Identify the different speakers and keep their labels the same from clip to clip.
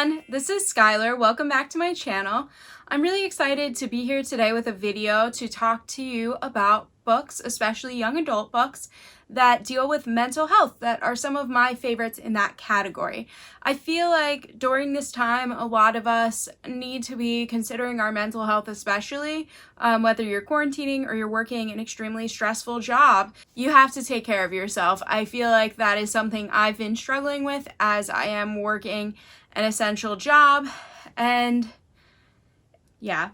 Speaker 1: everyone, this is Skylar. Welcome back to my channel. I'm really excited to be here today with a video to talk to you about books, especially young adult books, that deal with mental health, that are some of my favorites in that category. I feel like during this time, a lot of us need to be considering our mental health, especially whether you're quarantining or you're working an extremely stressful job. You have to take care of yourself. I feel like that is something I've been struggling with as I am working an essential job, and yeah.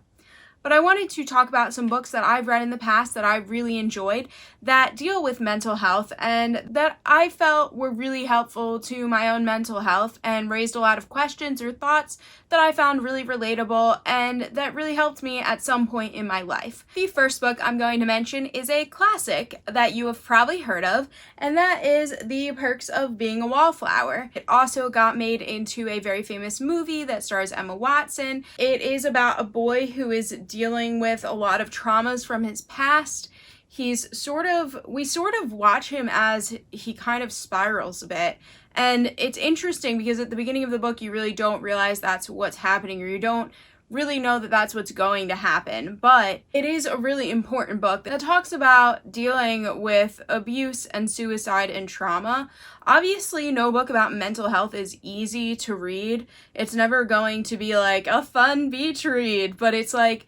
Speaker 1: But I wanted to talk about some books that I've read in the past that I really enjoyed that deal with mental health and that I felt were really helpful to my own mental health and raised a lot of questions or thoughts that I found really relatable and that really helped me at some point in my life. The first book I'm going to mention is a classic that you have probably heard of, and that is The Perks of Being a Wallflower. It also got made into a very famous movie that stars Emma Watson. It is about a boy who is dealing with a lot of traumas from his past. We sort of watch him as he kind of spirals a bit. And it's interesting because at the beginning of the book, you really don't realize that's what's happening, or you don't really know that that's what's going to happen. But it is a really important book that talks about dealing with abuse and suicide and trauma. Obviously, no book about mental health is easy to read. It's never going to be like a fun beach read, but it's like,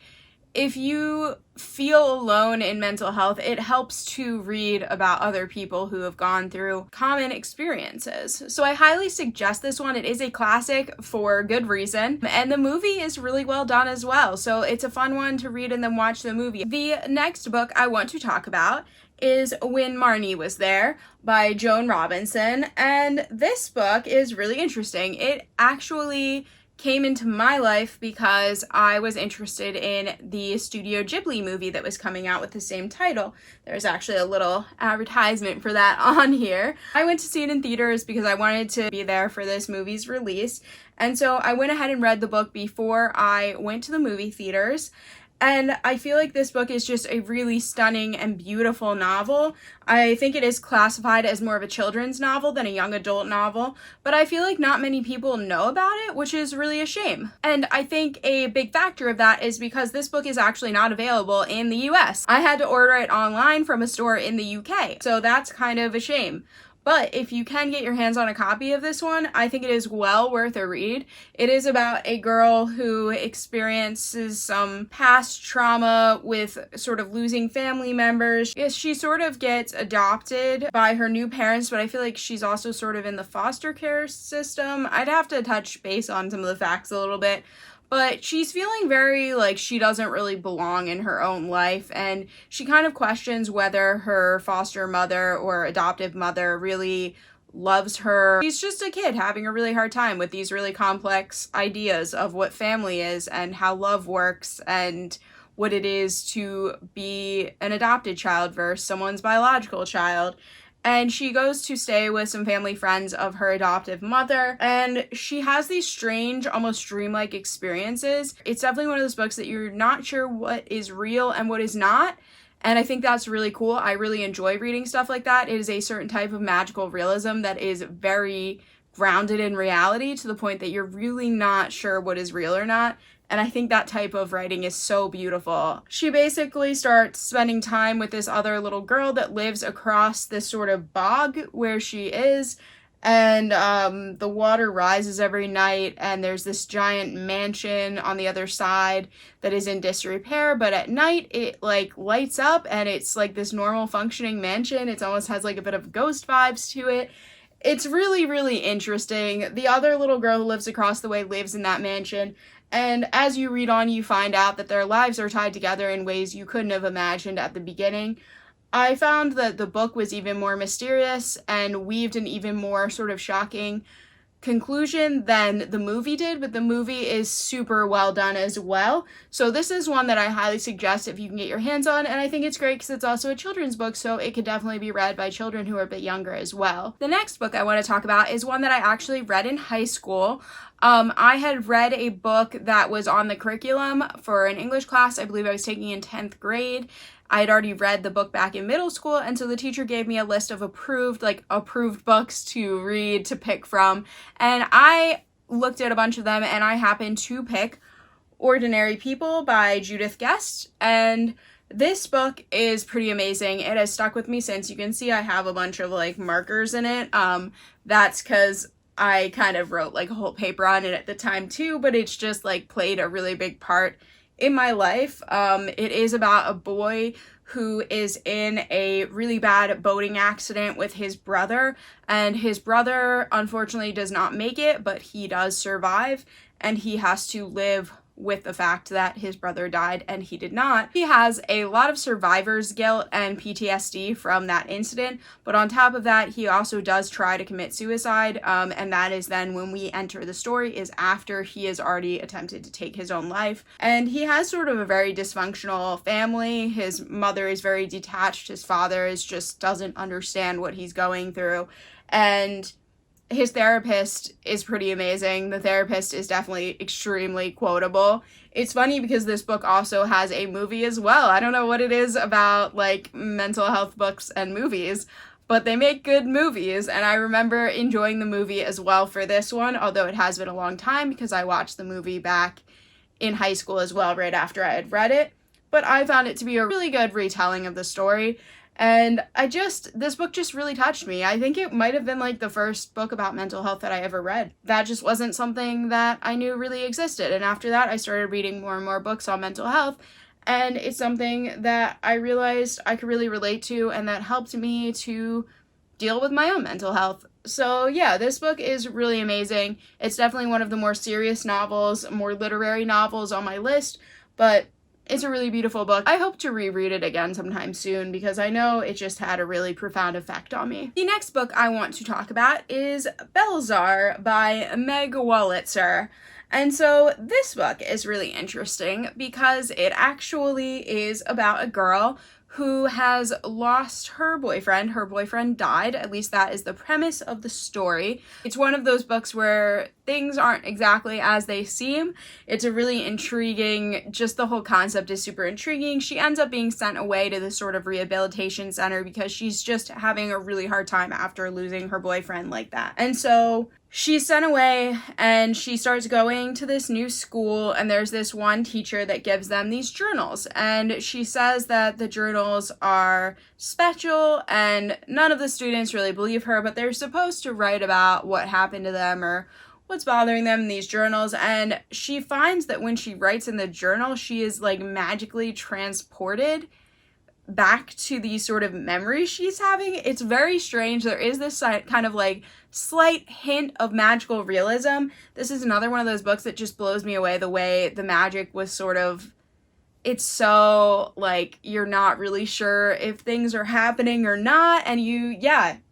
Speaker 1: if you feel alone in mental health, it helps to read about other people who have gone through common experiences. So I highly suggest this one. It is a classic for good reason, and the movie is really well done as well. So it's a fun one to read and then watch the movie. The next book I want to talk about is When Marnie Was There by Joan Robinson, and this book is really interesting. It actually came into my life because I was interested in the Studio Ghibli movie that was coming out with the same title. There's actually a little advertisement for that on here. I went to see it in theaters because I wanted to be there for this movie's release, and so I went ahead and read the book before I went to the movie theaters. And I feel like this book is just a really stunning and beautiful novel. I think it is classified as more of a children's novel than a young adult novel, but I feel like not many people know about it, which is really a shame. And I think a big factor of that is because this book is actually not available in the US. I had to order it online from a store in the UK, so that's kind of a shame. But if you can get your hands on a copy of this one, I think it is well worth a read. It is about a girl who experiences some past trauma with sort of losing family members. Yes, she sort of gets adopted by her new parents, but I feel like she's also sort of in the foster care system. I'd have to touch base on some of the facts a little bit. But she's feeling very like she doesn't really belong in her own life, and she kind of questions whether her foster mother or adoptive mother really loves her. She's just a kid having a really hard time with these really complex ideas of what family is and how love works and what it is to be an adopted child versus someone's biological child. And she goes to stay with some family friends of her adoptive mother, and she has these strange, almost dreamlike experiences. It's definitely one of those books that you're not sure what is real and what is not, and I think that's really cool. I really enjoy reading stuff like that. It is a certain type of magical realism that is very grounded in reality to the point that you're really not sure what is real or not. And I think that type of writing is so beautiful. She basically starts spending time with this other little girl that lives across this sort of bog where she is. And the water rises every night, and there's this giant mansion on the other side that is in disrepair, but at night it like lights up and it's like this normal functioning mansion. It almost has like a bit of ghost vibes to it. It's really, really interesting. The other little girl who lives across the way lives in that mansion. And as you read on, you find out that their lives are tied together in ways you couldn't have imagined at the beginning. I found that the book was even more mysterious and weaved an even more sort of shocking conclusion than the movie did, but the movie is super well done as well. So this is one that I highly suggest if you can get your hands on, and I think it's great because it's also a children's book, so it could definitely be read by children who are a bit younger as well. The next book I want to talk about is one that I actually read in high school. I had read a book that was on the curriculum for an English class I believe I was taking in 10th grade. I had already read the book back in middle school, and so the teacher gave me a list of approved books to read, to pick from, and I looked at a bunch of them and I happened to pick Ordinary People by Judith Guest, and this book is pretty amazing. It has stuck with me since. You can see I have a bunch of like markers in it. That's because I kind of wrote like a whole paper on it at the time too, but it's just like played a really big part in my life. It is about a boy who is in a really bad boating accident with his brother, and his brother unfortunately does not make it, but he does survive, and he has to live with the fact that his brother died and he did not. He has a lot of survivor's guilt and PTSD from that incident, but on top of that, he also does try to commit suicide, and that is then when we enter the story, is after he has already attempted to take his own life. And he has sort of a very dysfunctional family. His mother is very detached, his father just doesn't understand what he's going through, and his therapist is pretty amazing. The therapist is definitely extremely quotable. It's funny because this book also has a movie as well. I don't know what it is about like mental health books and movies, but they make good movies, and I remember enjoying the movie as well for this one, although it has been a long time because I watched the movie back in high school as well, right after I had read it. But I found it to be a really good retelling of the story. And this book just really touched me. I think it might have been like the first book about mental health that I ever read. That just wasn't something that I knew really existed. And after that, I started reading more and more books on mental health. And it's something that I realized I could really relate to, and that helped me to deal with my own mental health. So yeah, this book is really amazing. It's definitely one of the more serious novels, more literary novels on my list, but it's a really beautiful book. I hope to reread it again sometime soon because I know it just had a really profound effect on me. The next book I want to talk about is Belzar by Meg Wolitzer. And so this book is really interesting because it actually is about a girl who has lost her boyfriend. Her boyfriend died, at least that is the premise of the story. It's one of those books where things aren't exactly as they seem. It's a really intriguing, just the whole concept is super intriguing. She ends up being sent away to this sort of rehabilitation center because she's just having a really hard time after losing her boyfriend like that. And so she's sent away and she starts going to this new school, and there's this one teacher that gives them these journals, and she says that the journals are special and none of the students really believe her, but they're supposed to write about what happened to them or what's bothering them in these journals. And she finds that when she writes in the journal, she is like magically transported back to these sort of memories she's having. It's very strange. There is this kind of like slight hint of magical realism. This is another one of those books that just blows me away, the way the magic was sort of, it's so like you're not really sure if things are happening or not, and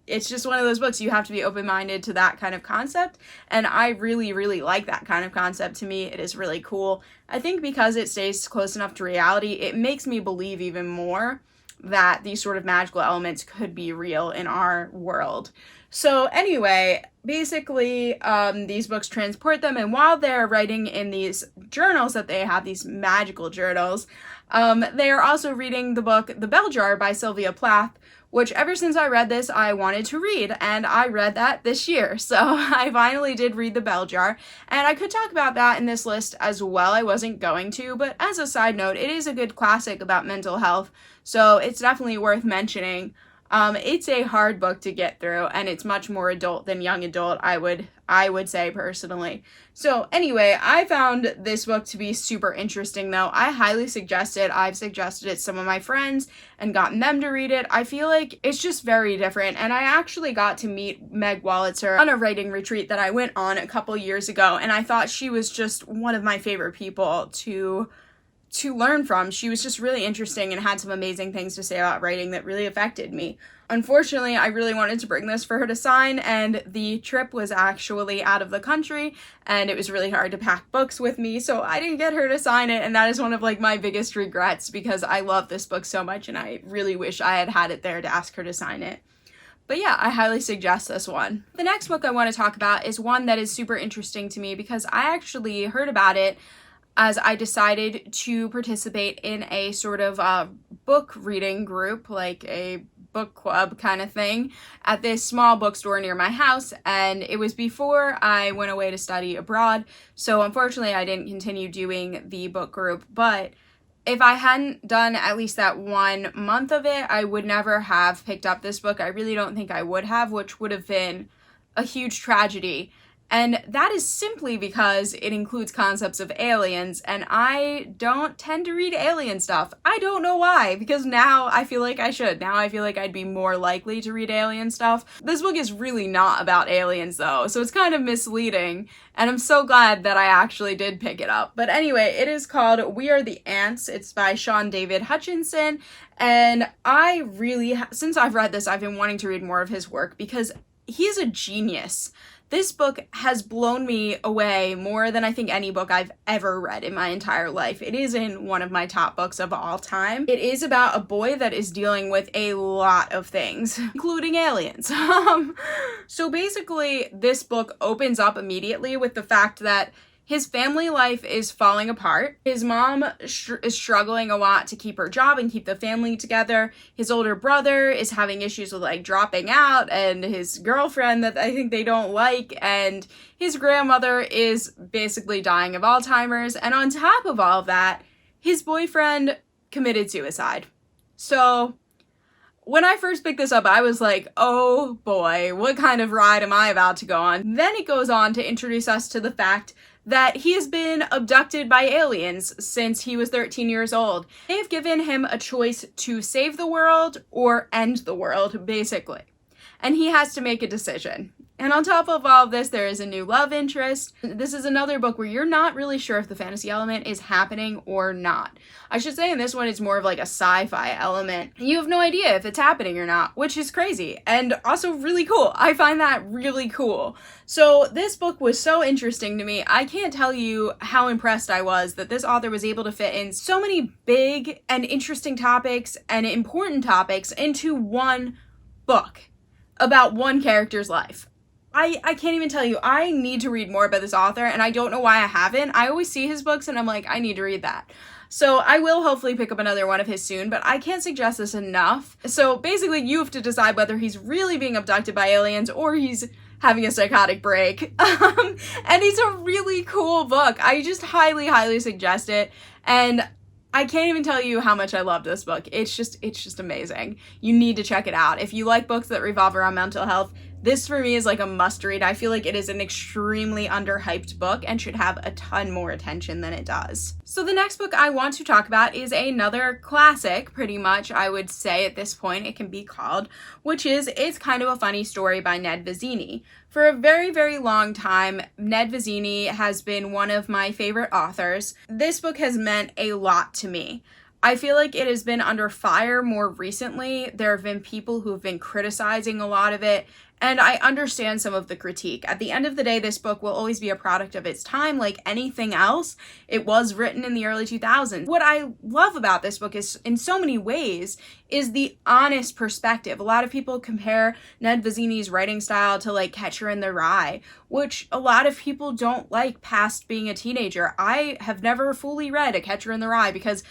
Speaker 1: it's just one of those books you have to be open-minded to that kind of concept, and I really, really like that kind of concept. To me, it is really cool. I think because it stays close enough to reality, it makes me believe even more that these sort of magical elements could be real in our world. So anyway, basically, these books transport them, and while they're writing in these journals that they have, these magical journals, they are also reading the book The Bell Jar by Sylvia Plath, which ever since I read this, I wanted to read, and I read that this year. So I finally did read The Bell Jar, and I could talk about that in this list as well. I wasn't going to, but as a side note, it is a good classic about mental health, so it's definitely worth mentioning. It's a hard book to get through, and it's much more adult than young adult, I would say personally. So anyway, I found this book to be super interesting though. I highly suggest it. I've suggested it to some of my friends and gotten them to read it. I feel like it's just very different, and I actually got to meet Meg Wolitzer on a writing retreat that I went on a couple years ago, and I thought she was just one of my favorite people to learn from. She was just really interesting and had some amazing things to say about writing that really affected me. Unfortunately, I really wanted to bring this for her to sign, and the trip was actually out of the country, and it was really hard to pack books with me, so I didn't get her to sign it, and that is one of like my biggest regrets because I love this book so much and I really wish I had had it there to ask her to sign it. But yeah, I highly suggest this one. The next book I want to talk about is one that is super interesting to me because I actually heard about it as I decided to participate in a sort of book reading group, like a book club kind of thing at this small bookstore near my house, and it was before I went away to study abroad, so unfortunately I didn't continue doing the book group. But if I hadn't done at least that 1 month of it, I would never have picked up this book. I really don't think I would have, which would have been a huge tragedy. And that is simply because it includes concepts of aliens, and I don't tend to read alien stuff. I don't know why, because now I feel like I should. Now I feel like I'd be more likely to read alien stuff. This book is really not about aliens though, so it's kind of misleading, and I'm so glad that I actually did pick it up. But anyway, it is called We Are the Ants. It's by Sean David Hutchinson, and I really, since I've read this, I've been wanting to read more of his work because he's a genius. This book has blown me away more than I think any book I've ever read in my entire life. It is in one of my top books of all time. It is about a boy that is dealing with a lot of things, including aliens. So basically, this book opens up immediately with the fact that his family life is falling apart. His mom is struggling a lot to keep her job and keep the family together. His older brother is having issues with like dropping out, and his girlfriend that I think they don't like, and his grandmother is basically dying of Alzheimer's. And on top of all of that, his boyfriend committed suicide. So when I first picked this up, I was like, oh boy, what kind of ride am I about to go on? Then it goes on to introduce us to the fact that he has been abducted by aliens since he was 13 years old. They have given him a choice to save the world or end the world, basically. And he has to make a decision. And on top of all of this, there is a new love interest. This is another book where you're not really sure if the fantasy element is happening or not. I should say in this one, it's more of like a sci-fi element. You have no idea if it's happening or not, which is crazy and also really cool. I find that really cool. So this book was so interesting to me. I can't tell you how impressed I was that this author was able to fit in so many big and interesting topics and important topics into one book about one character's life. I can't even tell you. I need to read more about this author, and I don't know why I haven't. I always see his books, and I'm like, I need to read that. So I will hopefully pick up another one of his soon, but I can't suggest this enough. So basically, you have to decide whether he's really being abducted by aliens or he's having a psychotic break. And it's a really cool book. I just highly, highly suggest it. And I can't even tell you how much I love this book. It's just amazing. You need to check it out. If you like books that revolve around mental health, this for me is like a must read. I feel like it is an extremely underhyped book and should have a ton more attention than it does. So the next book I want to talk about is another classic, pretty much, I would say at this point it can be called, which is It's Kind of a Funny Story by Ned Vizzini. For a very, very long time, Ned Vizzini has been one of my favorite authors. This book has meant a lot to me. I feel like it has been under fire more recently. There have been people who have been criticizing a lot of it, and I understand some of the critique. At the end of the day, this book will always be a product of its time, like anything else. It was written in the early 2000s. What I love about this book is, in so many ways, is the honest perspective. A lot of people compare Ned Vizzini's writing style to like Catcher in the Rye, which a lot of people don't like past being a teenager. I have never fully read A Catcher in the Rye because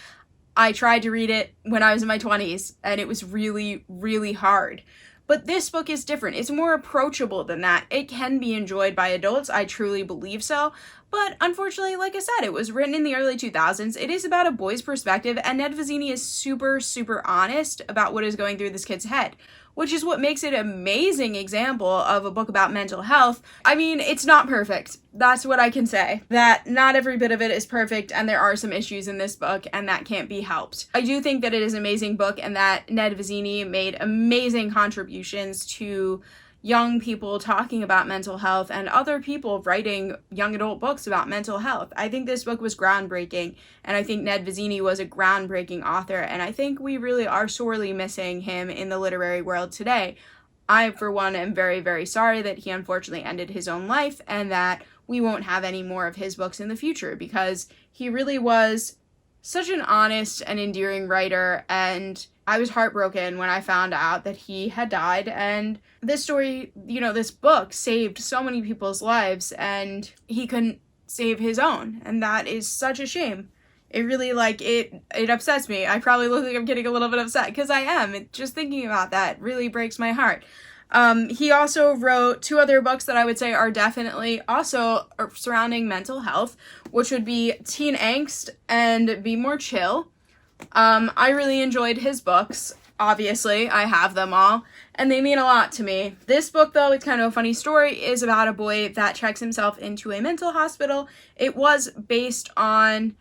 Speaker 1: I tried to read it when I was in my 20s, and it was really, really hard. But this book is different. It's more approachable than that. It can be enjoyed by adults. I truly believe so. But unfortunately, like I said, it was written in the early 2000s. It is about a boy's perspective, and Ned Vizzini is super, super honest about what is going through this kid's head, which is what makes it an amazing example of a book about mental health. I mean, it's not perfect. That's what I can say. That not every bit of it is perfect, and there are some issues in this book, and that can't be helped. I do think that it is an amazing book, and that Ned Vizzini made amazing contributions to young people talking about mental health and other people writing young adult books about mental health. I think this book was groundbreaking, and I think Ned Vizzini was a groundbreaking author, and I think we really are sorely missing him in the literary world today. I, for one, am very, very sorry that he unfortunately ended his own life and that we won't have any more of his books in the future, because he really was such an honest and endearing writer, and I was heartbroken when I found out that he had died. And this story, this book saved so many people's lives, and he couldn't save his own, and that is such a shame. It really, like, it upsets me. I probably look like I'm getting a little bit upset, because I am. Just thinking about that really breaks my heart. He also wrote 2 other books that I would say are definitely also surrounding mental health, which would be Teen Angst and Be More Chill. I really enjoyed his books. Obviously, I have them all, and they mean a lot to me. This book, though, it's kind of a funny story, is about a boy that checks himself into a mental hospital. It was based on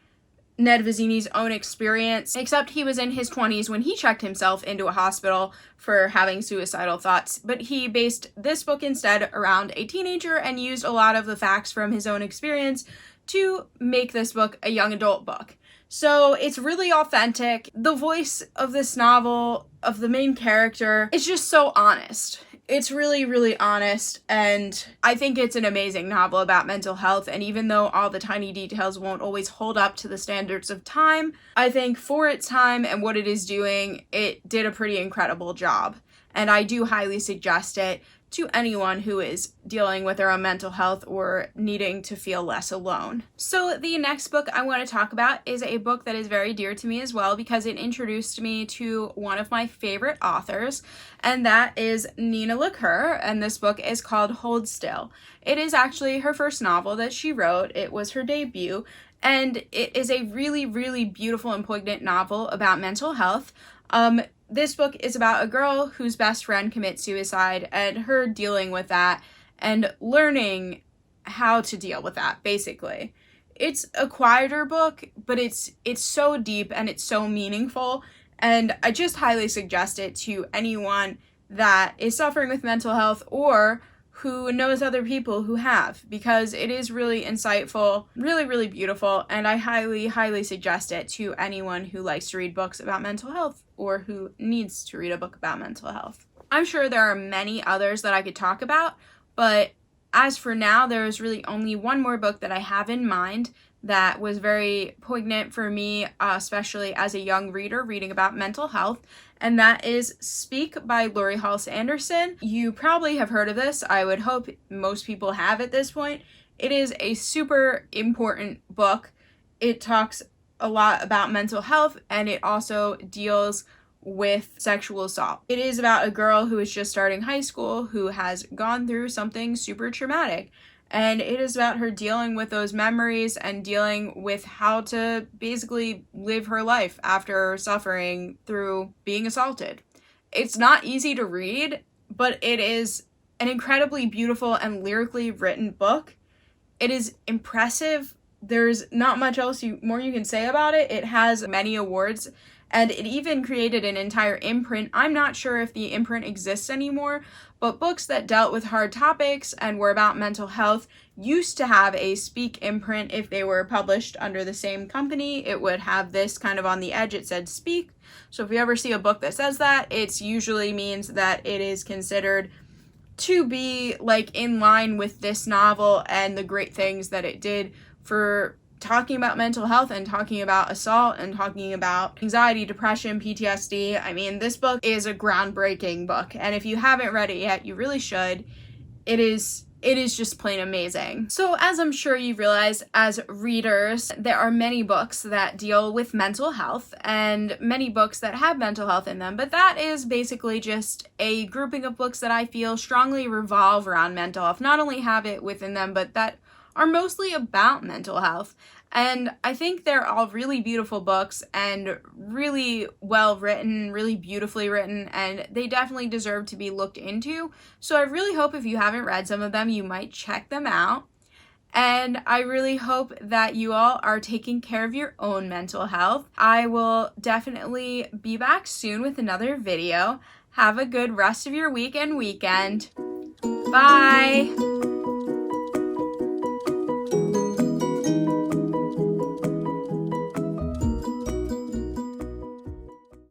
Speaker 1: Ned Vizzini's own experience, except he was in his 20s when he checked himself into a hospital for having suicidal thoughts. But he based this book instead around a teenager and used a lot of the facts from his own experience to make this book a young adult book. So it's really authentic. The voice of this novel, of the main character, is just so honest. It's really, really honest, and I think it's an amazing novel about mental health, and even though all the tiny details won't always hold up to the standards of time, I think for its time and what it is doing, it did a pretty incredible job, and I do highly suggest it to anyone who is dealing with their own mental health or needing to feel less alone. So the next book I want to talk about is a book that is very dear to me as well, because it introduced me to one of my favorite authors, and that is Nina LaCour, and this book is called Hold Still. It is actually her first novel that she wrote. It was her debut, and it is a really, really beautiful and poignant novel about mental health. This book is about a girl whose best friend commits suicide and her dealing with that and learning how to deal with that, basically. It's a quieter book, but it's so deep and it's so meaningful, and I just highly suggest it to anyone that is suffering with mental health or who knows other people who have, because it is really insightful, really, really beautiful, and I highly, highly suggest it to anyone who likes to read books about mental health or who needs to read a book about mental health. I'm sure there are many others that I could talk about, but as for now, there is really only one more book that I have in mind that was very poignant for me, especially as a young reader reading about mental health, and that is Speak by Laurie Halse Anderson. You probably have heard of this. I would hope most people have at this point. It is a super important book. It talks a lot about mental health, and it also deals with sexual assault. It is about a girl who is just starting high school who has gone through something super traumatic. And it is about her dealing with those memories and dealing with how to basically live her life after suffering through being assaulted. It's not easy to read, but it is an incredibly beautiful and lyrically written book. It is impressive. There's not much else more you can say about it. It has many awards, and it even created an entire imprint. I'm not sure if the imprint exists anymore, but books that dealt with hard topics and were about mental health used to have a Speak imprint. If they were published under the same company, it would have this kind of on the edge. It said Speak. So if you ever see a book that says that, it usually means that it is considered to be like in line with this novel and the great things that it did for talking about mental health and talking about assault and talking about anxiety, depression, PTSD. I mean, this book is a groundbreaking book, and if you haven't read it yet, you really should. It is just plain amazing. So as I'm sure you realize, as readers, there are many books that deal with mental health and many books that have mental health in them, but that is basically just a grouping of books that I feel strongly revolve around mental health, not only have it within them, but that are mostly about mental health. And I think they're all really beautiful books and really well written, really beautifully written, and they definitely deserve to be looked into. So I really hope if you haven't read some of them, you might check them out. And I really hope that you all are taking care of your own mental health. I will definitely be back soon with another video. Have a good rest of your week and weekend. Bye!